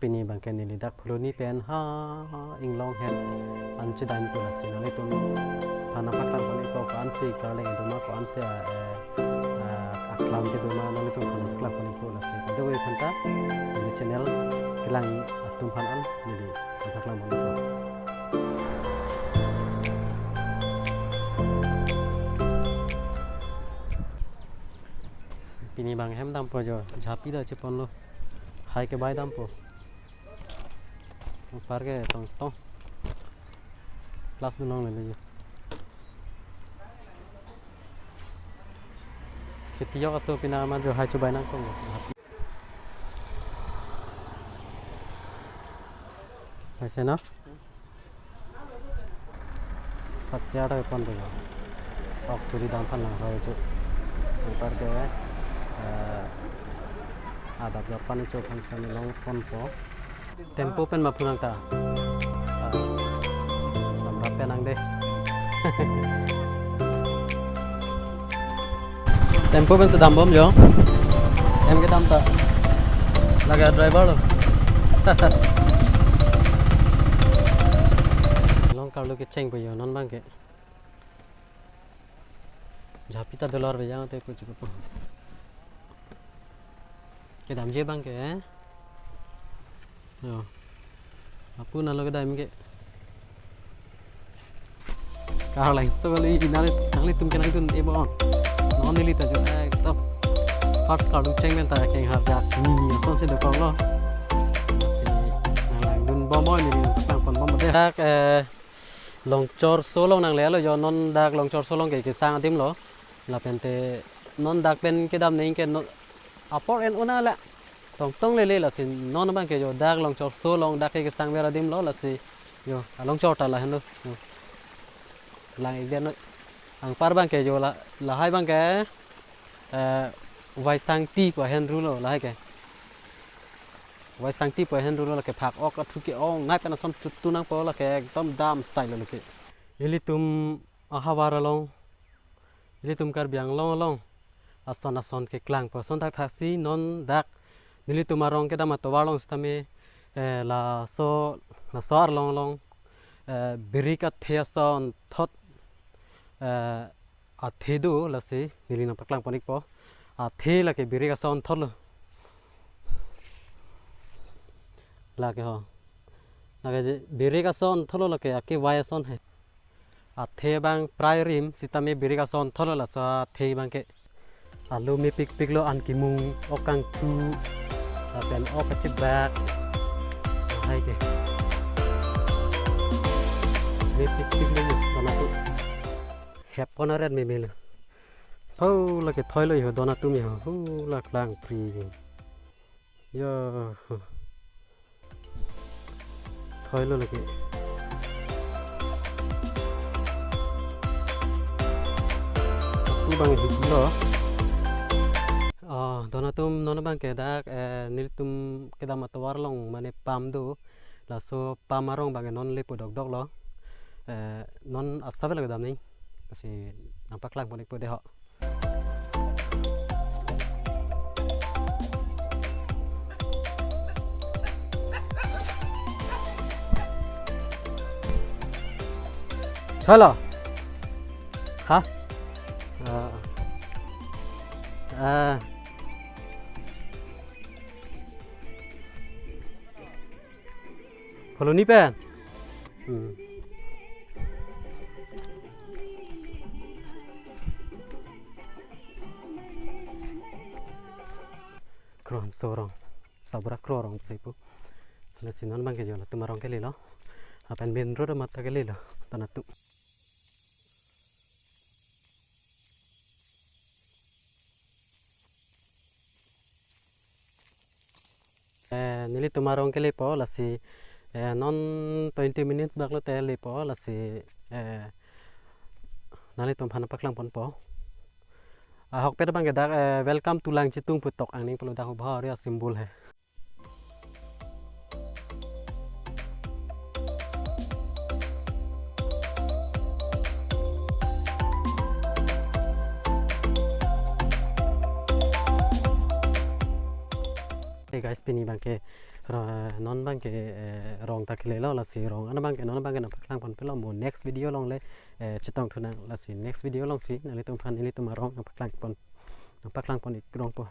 pini bangke nili dak pulu ni pen ha inglong hen anci dain pula sih nali tum panah pakar pun itu kan sih kalau itu mah kan sih aklam ke duma nali tum panah pakar pun itu lah sih ada wei panta dari channel kelang tum panan nili pakar pun itu pini bang hem dam po jo japi dah cepon lo hai ke bai dam po par ke tong tong plus dunong le jo ketiyo aso pina ma jo hai chu bai nang kong ऐसे ना फसियाड़ा पन रे ऑक चुरी दाम फन लगा जो पर के आधा जपान चौपन सन long pon po tempo pen ma punang ta tambah penang deh tempo pen sedam bom jo em ke dam ta laga driver lo long kalau ke ceng pe yo non bang ke Japita dolar be jang te kuch ko ke dam je bang ke yo apu na lo ke dam ke kar lain so li nali tum ke nang tun e bon non dili ta jo ekdom first card cheng men ta ke har ja ni so se do ko lo si nang dun bom boy ni tang pon bom de hak long chor so long nang le lo yo non dak long chor so long ke sang adim lo la pente non dak pen ke dam nei ke apor en una la tong le la sin non bang ke yo dak long chor so long dak ke sang vera dim lo la si yo long chor ta la hen lo lang igen ang par bang ke yo la hai bang ke vai sang ti pa hen ru lo la hai ke vai sang ti pa hen ru lo la ke phak ok thu ke ong nai pen son tu nang po la ke ekdom dam sai lo ke ili tum ahawara long ili tum kar biang long long ason ke klang po son tak thasi non dak nili tum arong ke dam to walong stame la so ar long long berika thea son thot a thedu la se nili na paklang ponik po a the la ke berika son thot lo la ke ho la ke berika son tholo la ke ake waya son hai a the bang prai rim sitame berika son tholo la sa the bang ke alu mi pik lo an ki mung okang thu apen ok chip back hai ke mi pik lo dona tu hep ponaret me mel ho la ke thoi lo ho dona tu mi ho la klang pri yo thoi lo la ke tu bang hit lo dona tum non bang ke dak nil tum ke dam atwar long mane pam do la so pamarong bang non le podok dok lo non asavel ke dam ni kasi nampak lang ponik po de ho Halo ha Follow ni pen kron sorong sabra krorong sipu la sinon bang ke jola tumarong ke lilo apan ben ro mata ke lilo tanatu nili tumarong ke lipo la si non 20 minutes baklo te lipo la si nali tum phana paklang pon po hok pe bang ke dak welcome to lang chitung putok angning pulu dak bha ria symbol hai hey guys pini bang ke non bang ke rong tak le lo la si rong an bang ke non bang ke na paklang pon pe lo mo next video long le chitong thuna la si next video long si na le tum phan ni le tum rong paklang pon ik rong po